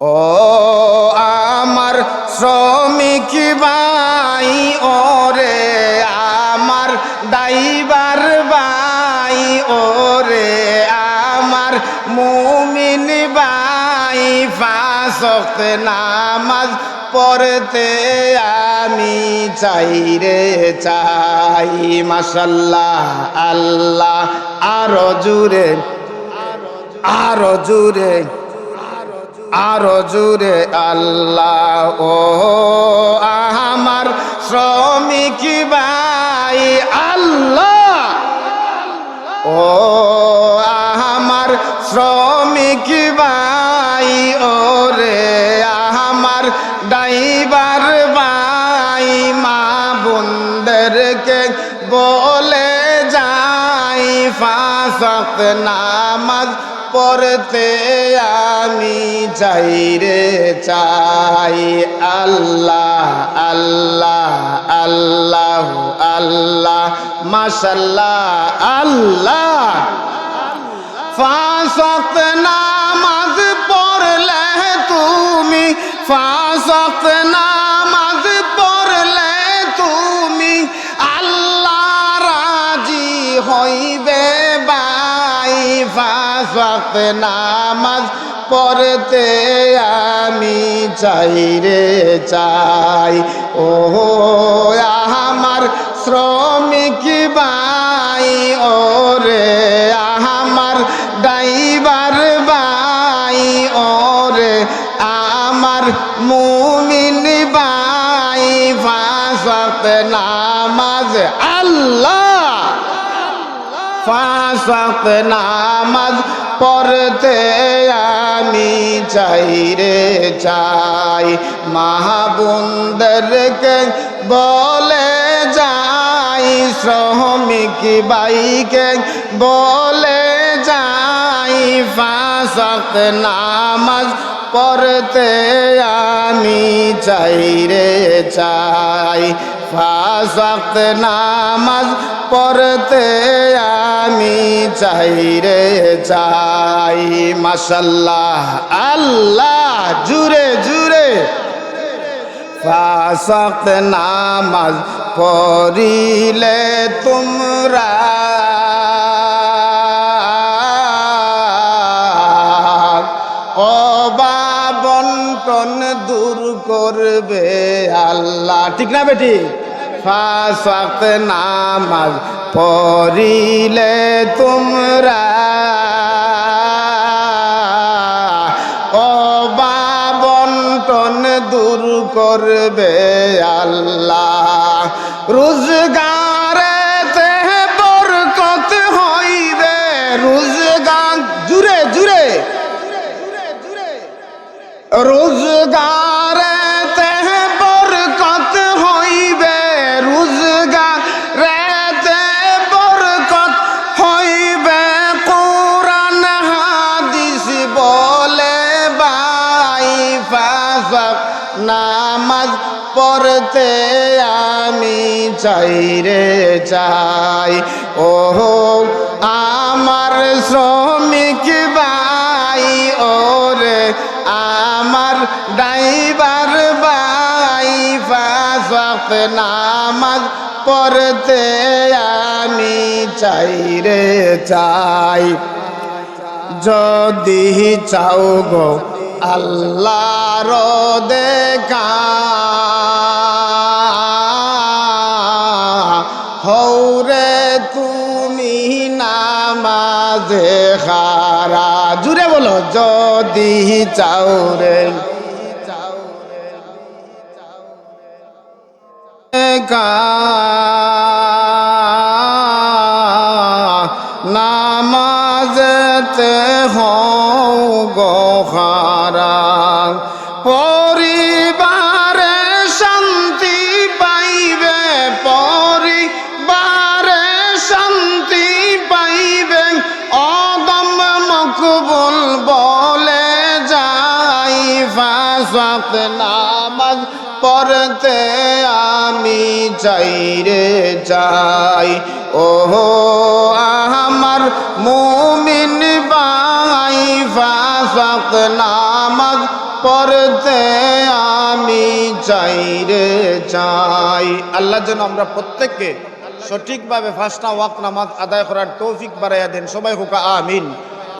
ও আমার শ্রমিক ভাই, ওরে আমার ড্রাইভার ভাই, ওরে আমার মুমিন ভাই, পাঁচ ওয়াক্ত নামাজ পড়তে আমি চাই রে চাই। মাশাআল্লাহ, আল্লাহ আরো জুড়ে, আরো জুড়ে, আরো জুড়ে আল্লাহ। ও আমার শ্রমিক ভাই আল্লাহ, ও আমার শ্রমিক ভাই, ওরে আমার ড্রাইভার ভাই, মা বোনদেরকে বলে যাই পাঁচ ওয়াক্ত নামাজ পড়তে আমি চাই রে চাই। আল্লাহ আল্লাহ আল্লাহ আল্লাহ, মাশাআল্লাহ আল্লাহ। পাঁচ ওয়াক্ত নামাজ পড়লে তুমি, পাঁচ ওয়াক্ত নামাজ পড়লে তুমি আল্লাহ রাজি হইবে ভাই। পাঁচ ওয়াক্ত নামাজ পড়তে আমি চাই রে চাই। ও আমার শ্রমিক ভাই, ওরে আমার ড্রাইভার ভাই, ওরে আমার মুমিন ভাই, পাঁচ ওয়াক্ত নামাজ আল্লাহ, পাঁচ ওয়াক্ত নামাজ পড়তে আমি চাই রে চাই। মা বোনদেরকে বলে যাই, শ্রমিক ভাইকে বলে যাই, পাঁচ ওয়াক্ত নামাজ পড়তে আমি চাই রে চাই। পাঁচ ওয়াক্ত নামাজ পড়তে আমি চাই রে চাই। মাশাআল্লাহ, আল্লাহ জুড়ে জুড়ে। পাঁচ ওয়াক্ত নামাজ পড়িলে তোমরা অভাব-অনটন দূর করবে আল্লাহ, ঠিক না বেটি? পাঁচ ওয়াক্ত নামাজ পড়িলে তোমরা অভাব-অনটন দূর করবে আল্লাহ। রোজগারেতে বরকত হইবে, রোজগার জুড়ে জুড়ে, রোজগারেতে বরকত হইবে, রোজগারেতে বরকত হইবে। কোরআন হাদিস বলে ভাই, পাঁচ ওয়াক্ত নামাজ পড়তে আমি চাই রে চাই। ও আমার শ্রমিক ভাই, ওরে আমার ড্রাইভার ভাই, পাঁচ ওয়াক্ত নামাজ পড়তে আমি চাই রে চাই। যদি চাও গো আল্লাহর দেখা, হৌরে তুমি নামাজে খারা, জুড়ে বলো যদি চাও রে নামাজেতে হও গো খারা, পরিবারে শান্তি পাইবে, পরিবারে শান্তি পাইবে। অদম মকবুল বলে যাই, পাঁচ ওয়াক্ত নামাজ পড়তে আমি চাই রে চাই। ও আমার মুমিন ভাই, পাঁচ ওয়াক্ত নামাজ পড়তে আমি চাই রে চাই। আল্লাহ যেন আমরা প্রত্যেককে সঠিকভাবে 5টা ওয়াক্ত নামাজ আদায় করার তৌফিক বাড়াইয়া দেন। সবাই হোক আমিন।